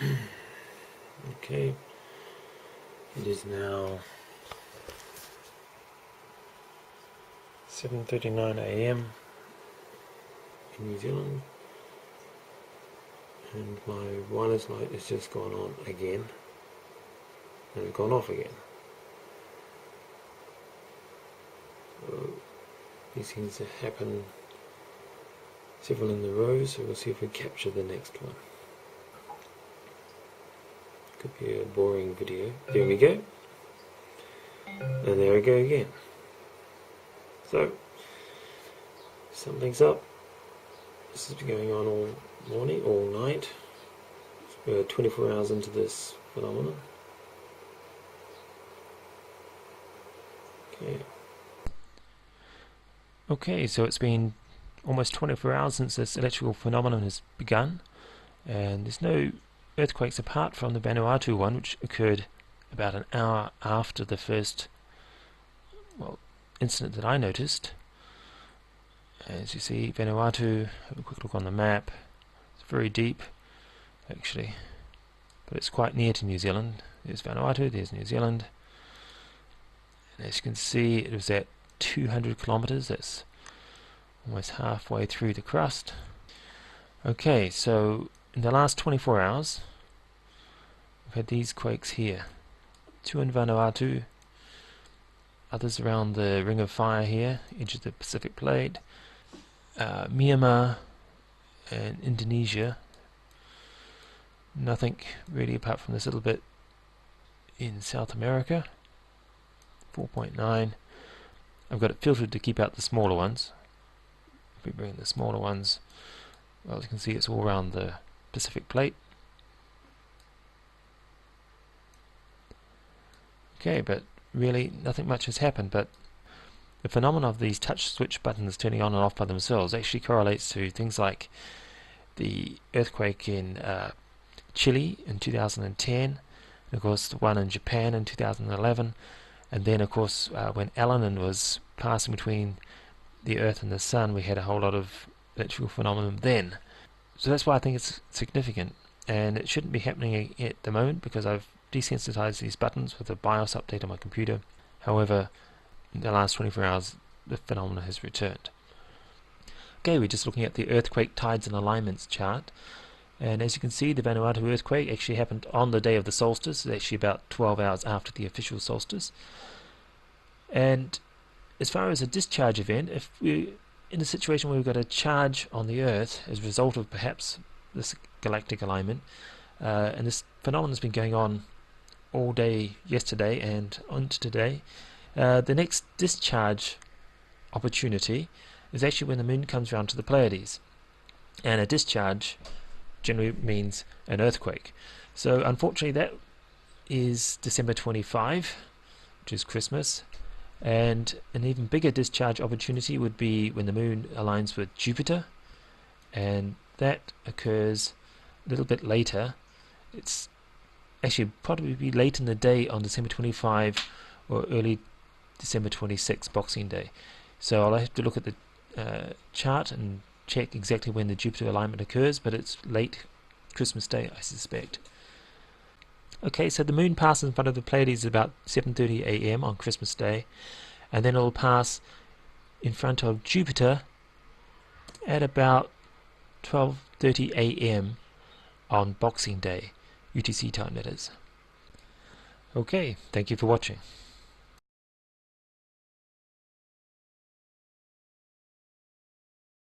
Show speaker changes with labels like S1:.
S1: Okay, it is now 7:39 AM in New Zealand, and my wireless light has just gone on again and gone off again. So these things happen several in the row, so we'll see if we capture the next one. Could be a boring video. There we go. And there we go again. So, something's up. This has been going on all morning, all night. We're 24 hours into this phenomenon. Okay, so it's been almost 24 hours since this electrical phenomenon has begun, and there's no earthquakes apart from the Vanuatu one, which occurred about an hour after the first incident that I noticed. As you see, Vanuatu, have a quick look on the map. It's very deep, actually, but it's quite near to New Zealand. There's Vanuatu, there's New Zealand, and as you can see, it was at 200 kilometers. That's almost halfway through the crust. Okay, so in the last 24 hours, we've had these quakes here. 2 in Vanuatu, others around the Ring of Fire here, edge of the Pacific Plate, Myanmar and Indonesia. Nothing really apart from this little bit in South America. 4.9. I've got it filtered to keep out the smaller ones. If we bring in the smaller ones, well, as you can see, it's all around the Pacific Plate. Okay, but really nothing much has happened, but the phenomenon of these touch switch buttons turning on and off by themselves actually correlates to things like the earthquake in Chile in 2010, and of course the one in Japan in 2011, and then of course when Allen was passing between the Earth and the Sun, we had a whole lot of electrical phenomenon then. So that's why I think it's significant, and it shouldn't be happening at the moment because I've desensitized these buttons with a BIOS update on my computer. However, in the last 24 hours the phenomenon has returned. Okay, we're just looking at the earthquake tides and alignments chart, and as you can see, the Vanuatu earthquake actually happened on the day of the solstice. It's actually about 12 hours after the official solstice. And as far as a discharge event, if we're in a situation where we've got a charge on the Earth as a result of perhaps this galactic alignment, and this phenomenon has been going on all day yesterday and onto today, the next discharge opportunity is actually when the moon comes round to the Pleiades, and a discharge generally means an earthquake. So unfortunately that is December 25, which is Christmas, and an even bigger discharge opportunity would be when the moon aligns with Jupiter, and that occurs a little bit later. It's actually probably be late in the day on December 25 or early December 26, Boxing Day. So I'll have to look at the chart and check exactly when the Jupiter alignment occurs, but it's late Christmas Day, I suspect. Okay, so the moon passes in front of the Pleiades at about 7:30 AM on Christmas Day, and then it'll pass in front of Jupiter at about 12:30 AM on Boxing Day, UTC time that is. Okay, thank you for watching.